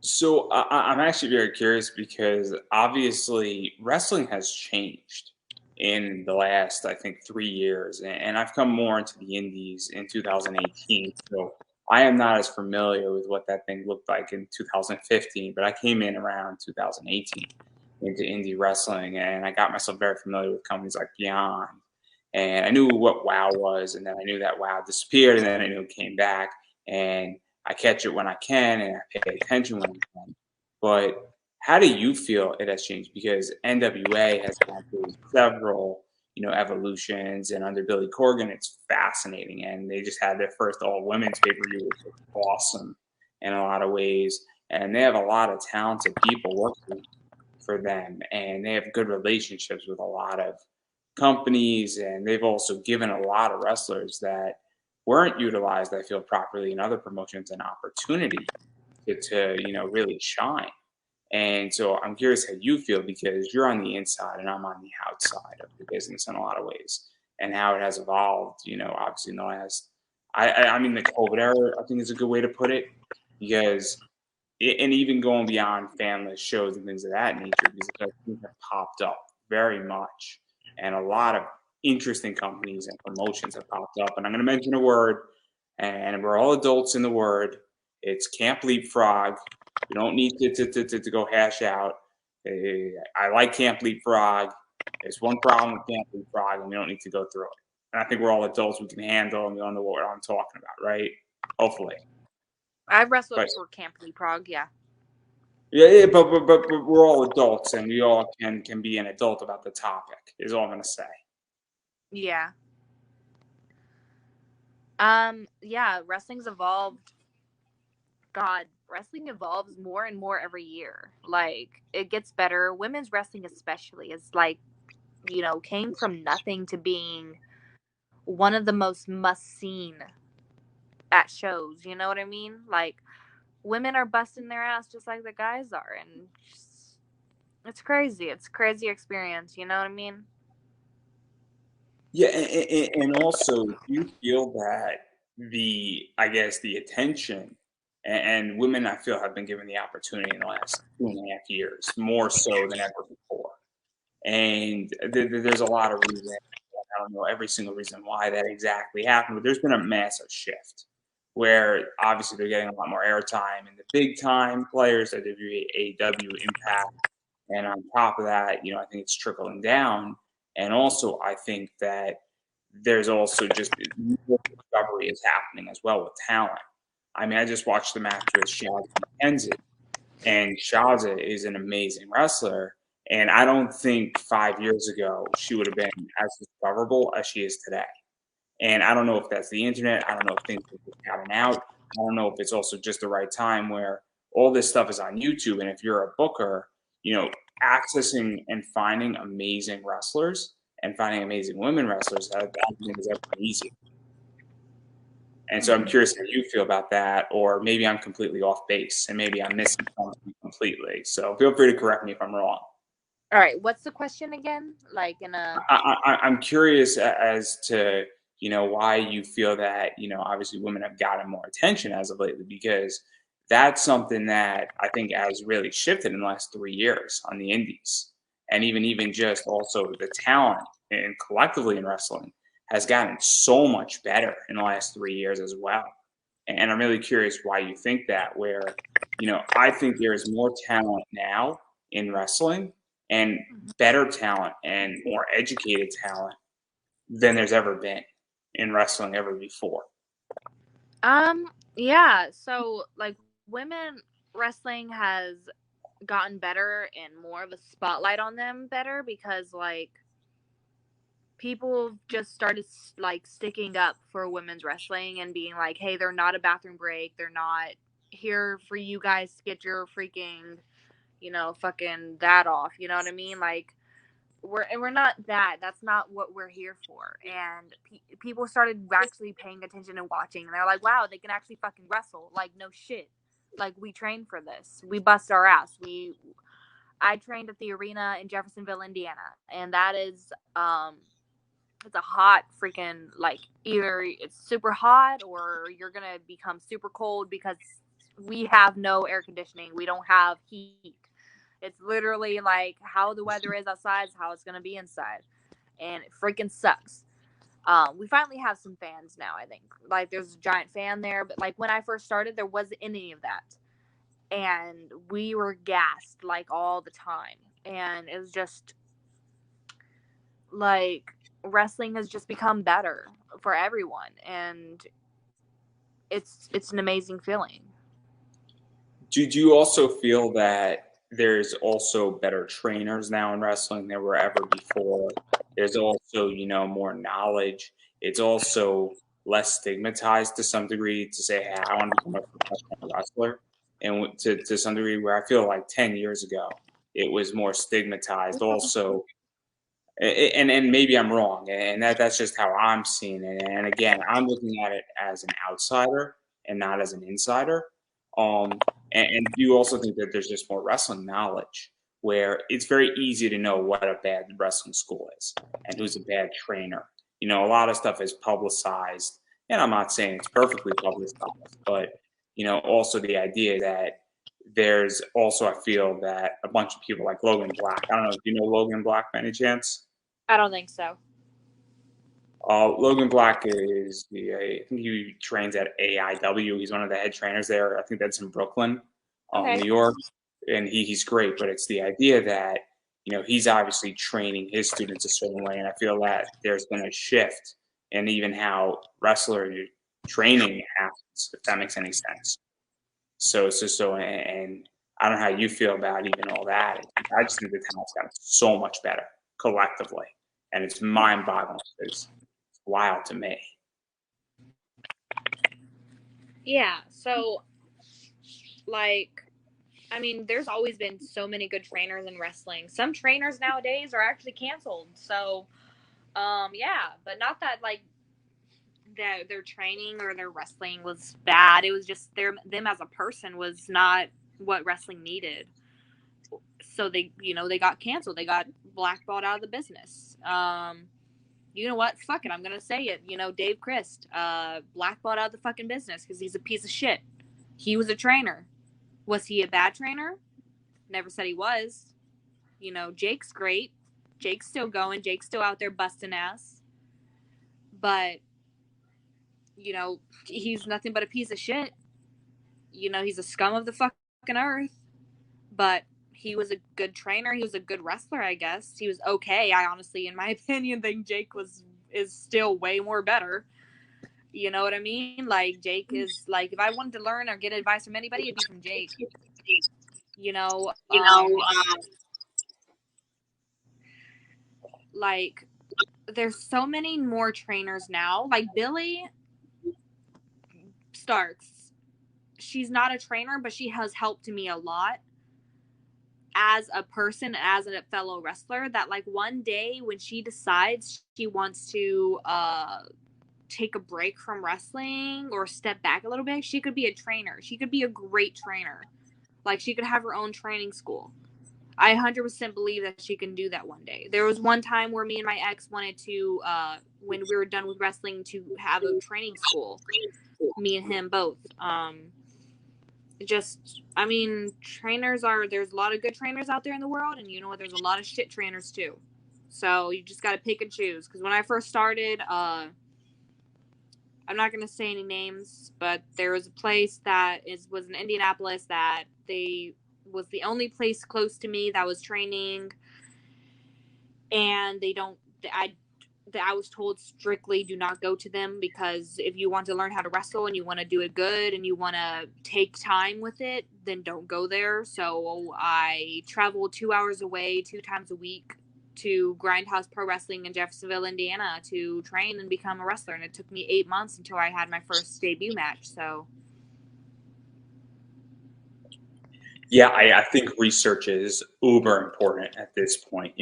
So I'm actually very curious because obviously wrestling has changed in the last, I think, 3 years, and I've come more into the indies in 2018. So I am not as familiar with what that thing looked like in 2015, but I came in around 2018. into indie wrestling, and I got myself very familiar with companies like Beyond. And I knew what WoW was, and then I knew that WoW disappeared, and then I knew it came back. And I catch it when I can, and I pay attention when I can. But how do you feel it has changed? Because NWA has gone through several, evolutions, and under Billy Corgan, it's fascinating. And they just had their first all women's pay per view, which was awesome in a lot of ways. And they have a lot of talented people working for them, and they have good relationships with a lot of companies, and they've also given a lot of wrestlers that weren't utilized, I feel, properly in other promotions an opportunity to really shine. And so I'm curious how you feel, because you're on the inside and I'm on the outside of the business in a lot of ways, and how it has evolved, obviously in the last, I mean, the COVID era, I think is a good way to put it, because and even going beyond fanless shows and things of that nature, because things have popped up very much, and a lot of interesting companies and promotions have popped up. And I'm going to mention a word, and we're all adults in the word. It's Camp Leapfrog. You don't need to go hash out. I like Camp Leapfrog. There's one problem with Camp Leapfrog, and we don't need to go through it. And I think we're all adults. We can handle, and we all know what I'm talking about, right? Hopefully. I've wrestled for Camp Leapfrog, yeah. Yeah, but we're all adults, and we all can be an adult about the topic, is all I'm gonna say. Yeah. Yeah, wrestling's evolved. God, wrestling evolves more and more every year. Like, it gets better. Women's wrestling especially is like, came from nothing to being one of the most must-seen at shows, you know what I mean? Like, women are busting their ass just like the guys are, and it's crazy. It's a crazy experience, you know what I mean? Yeah, and also, do you feel that I guess, the attention and women, I feel, have been given the opportunity in the last 2.5 years, more so than ever before. And there's a lot of reasons. I don't know every single reason why that exactly happened, but there's been a massive shift where obviously they're getting a lot more airtime, and the big time players, WWE, AEW, Impact, and on top of that, I think it's trickling down. And also, I think that there's also just more discovery is happening as well with talent. I mean, I just watched the match with Shaz and Kenzie, and Shaza is an amazing wrestler. And I don't think 5 years ago she would have been as discoverable as she is today. And I don't know if that's the internet. I don't know if things are just gotten out. I don't know if it's also just the right time where all this stuff is on YouTube. And if you're a booker, accessing and finding amazing wrestlers and finding amazing women wrestlers, I don't think is ever easy. And so I'm curious how you feel about that, or maybe I'm completely off base and maybe I'm missing something completely. So feel free to correct me if I'm wrong. All right, what's the question again? Like in a I'm curious as to why you feel that obviously women have gotten more attention as of lately, because that's something that I think has really shifted in the last 3 years on the indies, and even just also the talent and collectively in wrestling has gotten so much better in the last 3 years as well. And I'm really curious why you think that, where I think there is more talent now in wrestling, and better talent and more educated talent than there's ever been in wrestling ever before. Yeah, so like women wrestling has gotten better and more of a spotlight on them better, because like people just started like sticking up for women's wrestling and being like, hey, they're not a bathroom break, they're not here for you guys to get your freaking fucking that off, you know what I mean? Like, we're not that. That's not what we're here for. And people started actually paying attention and watching, and they're like, wow, they can actually fucking wrestle. Like, no shit. Like, we trained for this. We bust our ass. I trained at the arena in Jeffersonville, Indiana, and that is it's a hot freaking, like, either it's super hot or you're gonna become super cold, because we have no air conditioning. We don't have heat. It's literally like how the weather is outside is how it's going to be inside. And it freaking sucks. We finally have some fans now, I think. Like, there's a giant fan there. But, like, when I first started, there wasn't any of that. And we were gassed, like, all the time. and it was just like wrestling has just become better for everyone, and it's an amazing feeling. Do you also feel that there's also better trainers now in wrestling than were ever before? There's also, more knowledge. It's also less stigmatized to some degree to say, hey, I want to become a professional wrestler. And to some degree, where I feel like 10 years ago, it was more stigmatized also. And maybe I'm wrong, and that's just how I'm seeing it. And again, I'm looking at it as an outsider and not as an insider. Um, and do you also think that there's just more wrestling knowledge where it's very easy to know what a bad wrestling school is and who's a bad trainer? A lot of stuff is publicized, and I'm not saying it's perfectly publicized, but also the idea that there's also, I feel that a bunch of people like Logan Black. I don't know if you know Logan Black by any chance. I don't think so. Logan Black is I think he trains at AIW. He's one of the head trainers there. I think that's in Brooklyn, Okay. New York, and he's great. But it's the idea that he's obviously training his students a certain way, and I feel that there's been a shift in even how wrestler training happens, if that makes any sense. And I don't know how you feel about even all that. I just think the talent's gotten so much better collectively, and it's mind-boggling. It's wild to me. Yeah, so like, I mean, there's always been so many good trainers in wrestling. Some trainers nowadays are actually canceled. So, yeah, but not that like their training or their wrestling was bad. It was just them as a person was not what wrestling needed. So they got canceled. They got blackballed out of the business. You know what? Fuck it. I'm gonna say it. Dave Christ, blackballed out of the fucking business because he's a piece of shit. He was a trainer. Was he a bad trainer? Never said he was. Jake's great. Jake's still going. Jake's still out there busting ass. But, he's nothing but a piece of shit. He's a scum of the fucking earth. But he was a good trainer. He was a good wrestler, I guess. He was okay. I honestly, in my opinion, think Jake is still way more better. You know what I mean? Like, Jake is, like, if I wanted to learn or get advice from anybody, it'd be from Jake. Like, there's so many more trainers now. Like, Billie Starkz, she's not a trainer, but she has helped me a lot as a person, as a fellow wrestler, that like one day when she decides she wants to take a break from wrestling or step back a little bit, she could be a trainer. She could be a great trainer. Like, she could have her own training school. I 100% believe that she can do that one day. There was one time where me and my ex wanted to, when we were done with wrestling, to have a training school. Me and him both. Trainers there's a lot of good trainers out there in the world, and there's a lot of shit trainers too. So you just got to pick and choose. Because when I first started, I'm not going to say any names, but there was a place that was in Indianapolis that was the only place close to me that was training, and I was told strictly do not go to them, because if you want to learn how to wrestle and you want to do it good and you want to take time with it, then don't go there. So I traveled 2 hours away 2 times a week to Grindhouse Pro Wrestling in Jeffersonville, Indiana, to train and become a wrestler. And it took me 8 months until I had my first debut match. So Yeah, I think research is uber important at this point.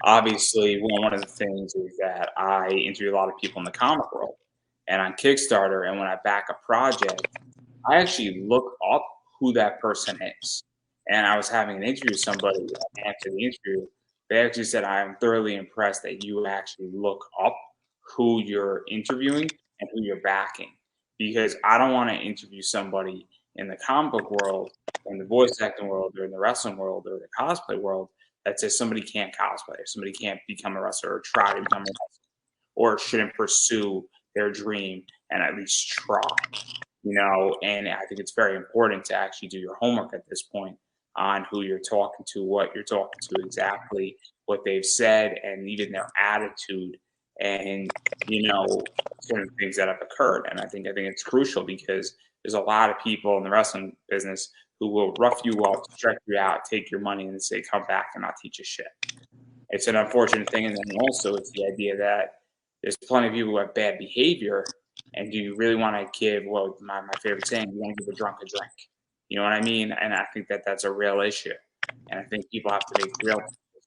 Obviously, one of the things is that I interview a lot of people in the comic world and on Kickstarter. And when I back a project, I actually look up who that person is. And I was having an interview with somebody, and after the interview, they actually said, I am thoroughly impressed that you actually look up who you're interviewing and who you're backing. Because I don't want to interview somebody in the comic book world, in the voice acting world, or in the wrestling world, or the cosplay world that says somebody can't cosplay, or somebody can't become a wrestler, or try to become a wrestler, or shouldn't pursue their dream and at least try. And I think it's very important to actually do your homework at this point on who you're talking to, what you're talking to exactly, what they've said, and even their attitude, and certain things that have occurred. And I think it's crucial because there's a lot of people in the wrestling business who will rough you up, stretch you out, take your money, and say, come back and not teach you shit. It's an unfortunate thing. And then also it's the idea that there's plenty of people who have bad behavior, and do you really want to give, well, my favorite saying, you want to give a drunk a drink. You know what I mean? And I think that that's a real issue. And I think people have to make real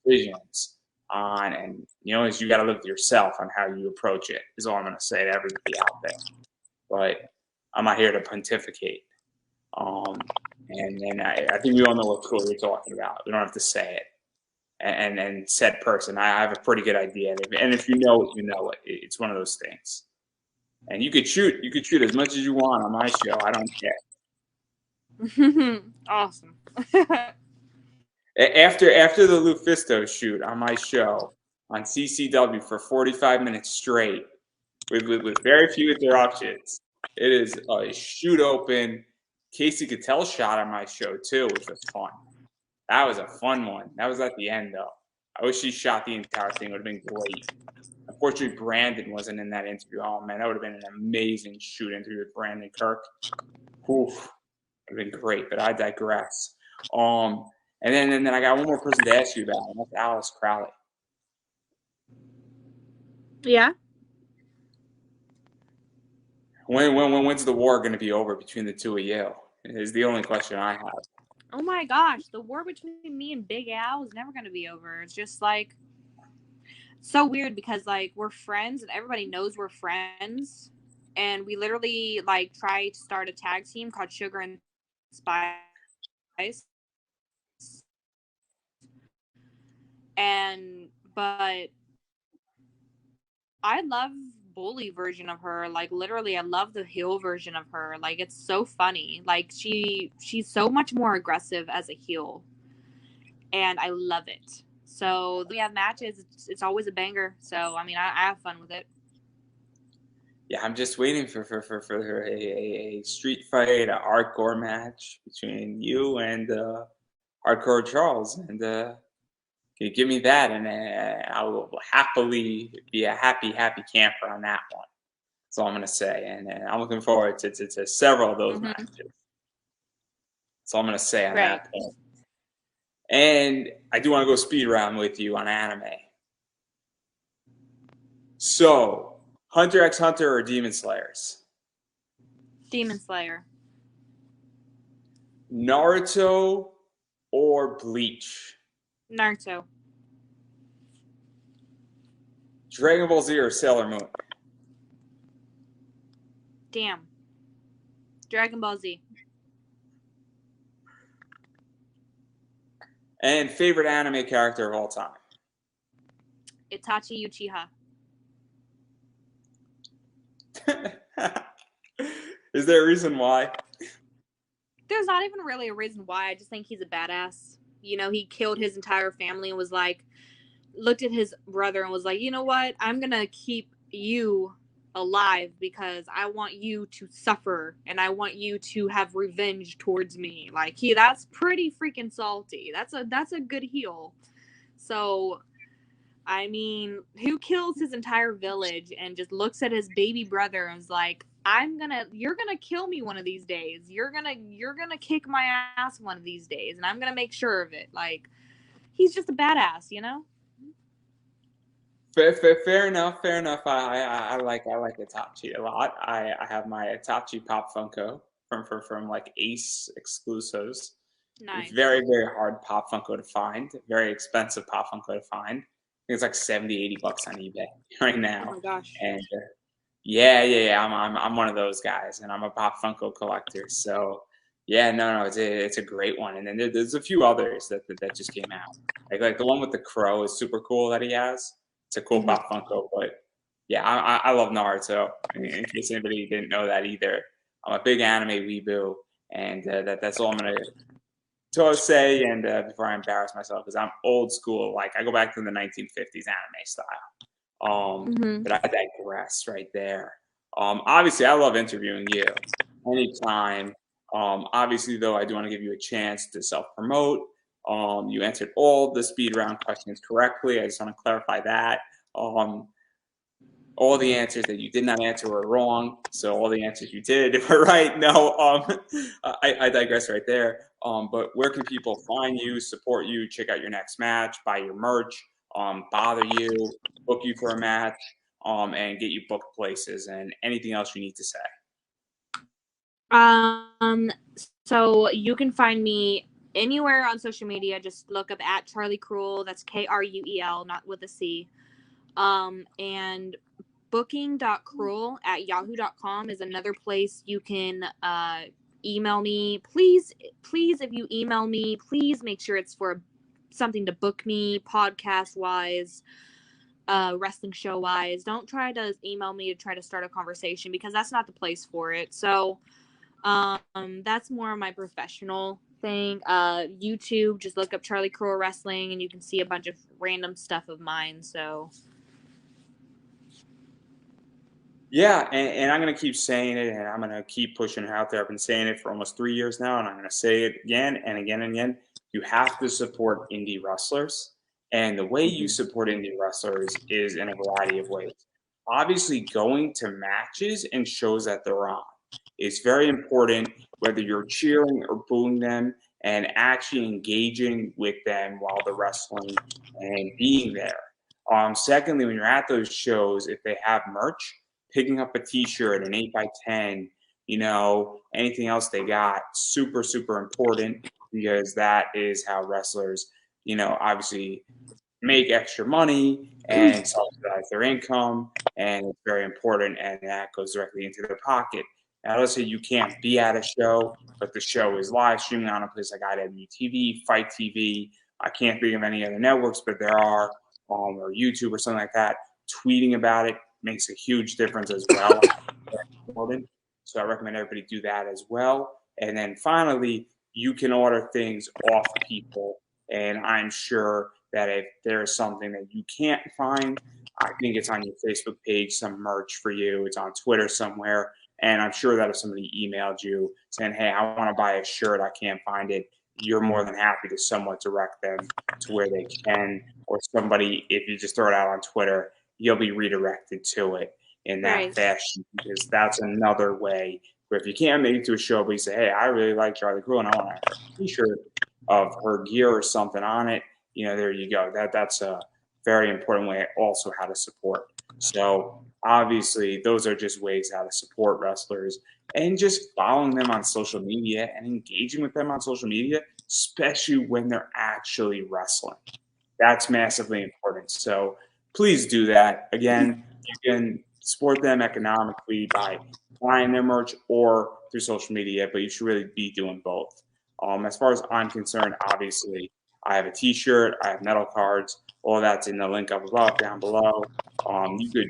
decisions on, and is you got to live with yourself on how you approach it, is all I'm going to say to everybody out there. But I'm not here to pontificate. And then I think we all know what Cool you're talking about. We don't have to say it. And said person, I have a pretty good idea. And if you know it, you know it. It's one of those things. And you could shoot as much as you want on my show. I don't care. Awesome. After the Lufisto shoot on my show on CCW for 45 minutes straight, with very few interruptions, it is a shoot open. Casey Cattell shot on my show too, which was fun. That was a fun one. That was at the end though. I wish he shot the entire thing. It would have been great. Unfortunately, Brandon wasn't in that interview. Oh man, that would have been an amazing shoot interview with Brandon Kirk. Oof, it would have been great. But I digress. And then I got one more person to ask you about, and that's Alice Crowley. Yeah. When's the war going to be over between the two of you? Is the only question I have. Oh my gosh, the war between me and Big Al is never going to be over. It's just like so weird because like we're friends and everybody knows we're friends, and we literally like try to start a tag team called Sugar and Spice. But I love bully version of her. Like literally I love the heel version of her. Like it's so funny. Like she's so much more aggressive as a heel, and I love it. So we have matches, it's always a banger. So I mean I have fun with it. Yeah, I'm just waiting for a street fight, a hardcore match between you and Hardcore Charles, and you give me that, and I will happily be a happy camper on that one. That's all I'm going to say. And I'm looking forward to several of those matches. That's all I'm going to say on that point. And I do want to go speed round with you on anime. So, Hunter x Hunter or Demon Slayers? Demon Slayer. Naruto or Bleach? Naruto. Dragon Ball Z or Sailor Moon? Damn. Dragon Ball Z. And favorite anime character of all time? Itachi Uchiha. Is there a reason why? There's not even really a reason why. I just think he's a badass. He killed his entire family and was like, looked at his brother and was like, you know what? I'm going to keep you alive because I want you to suffer and I want you to have revenge towards me. Like that's pretty freaking salty. That's a good heel. So I mean, who kills his entire village and just looks at his baby brother and is like, you're gonna kill me one of these days. You're gonna kick my ass one of these days, and I'm gonna make sure of it. Like, he's just a badass, Fair enough. I like Itachi a lot. I have my Itachi Pop Funko from like Ace exclusives. Nice. Very, very hard Pop Funko to find. Very expensive Pop Funko to find. I think it's like $70-$80 on eBay right now. Oh my gosh. And yeah. I'm one of those guys, and I'm a Pop Funko collector. So yeah, no, it's a great one. And then there's a few others that just came out. Like the one with the crow is super cool that he has. It's a cool Pop Funko, but yeah, I love Naruto. In case anybody didn't know that either, I'm a big anime weeboo, and that's all I'm gonna say. And before I embarrass myself, because I'm old school, like I go back to the 1950s anime style. But I digress right there. Obviously, I love interviewing you anytime. Obviously, though, I do want to give you a chance to self-promote. You answered all the speed round questions correctly. I just want to clarify that. All the answers that you did not answer were wrong. So all the answers you did were right. No, I digress right there. But where can people find you, support you, check out your next match, buy your merch, bother you, book you for a match, and get you booked places, and anything else you need to say? So you can find me anywhere on social media. Just look up at Charlie Kruel. That's Kruel, not with a C. And booking.cruel@yahoo.com is another place you can email me. Please, if you email me, please make sure it's for something to book me, podcast wise, wrestling show wise. Don't try to email me to try to start a conversation, because that's not the place for it. So that's more of my professional thing. YouTube, just look up Charlie Kruel Wrestling and you can see a bunch of random stuff of mine. So yeah, and I'm going to keep saying it, and I'm going to keep pushing it out there. I've been saying it for almost 3 years now, and I'm going to say it again and again and again. You have to support indie wrestlers, and the way you support indie wrestlers is in a variety of ways. Obviously, going to matches and shows that they're on is very important, whether you're cheering or booing them, and actually engaging with them while they're wrestling and being there. Secondly, when you're at those shows, if they have merch, picking up a t-shirt, an 8x10, anything else they got, super, super important, because that is how wrestlers, obviously make extra money and subsidize their income, and it's very important, and that goes directly into their pocket. Now, let's say you can't be at a show, but the show is live streaming on a place like IWTV, Fight TV. I can't think of any other networks, but there are, or YouTube or something like that. Tweeting about it makes a huge difference as well. So I recommend everybody do that as well. And then finally, you can order things off people. And I'm sure that if there's something that you can't find, I think it's on your Facebook page, some merch for you. It's on Twitter somewhere. And I'm sure that if somebody emailed you saying, hey, I want to buy a shirt, I can't find it, you're more than happy to somewhat direct them to where they can. Or somebody, if you just throw it out on Twitter, you'll be redirected to it in that fashion, because that's another way where if you can't make it to a show, but you say, hey, I really like Charlie Kruel and I want a t-shirt of her gear or something on it, there you go. That's a very important way also how to support. So obviously those are just ways how to support wrestlers, and just following them on social media and engaging with them on social media, especially when they're actually wrestling. That's massively important. So please do that. Again, you can support them economically by buying their merch or through social media, but you should really be doing both. As far as I'm concerned, obviously, I have a t-shirt, I have metal cards, all that's in the link up above, down below. You could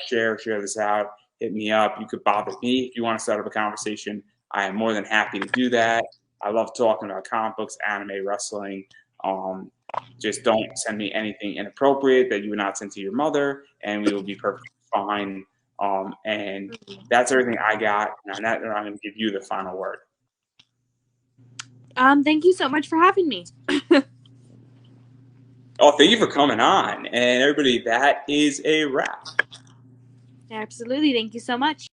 share this out, hit me up. You could bother me if you want to start up a conversation. I am more than happy to do that. I love talking about comic books, anime, wrestling. Just don't send me anything inappropriate that you would not send to your mother, and we will be perfectly fine. And that's everything I got. And on that, I'm going to give you the final word. Thank you so much for having me. Oh, thank you for coming on. And everybody, that is a wrap. Absolutely. Thank you so much.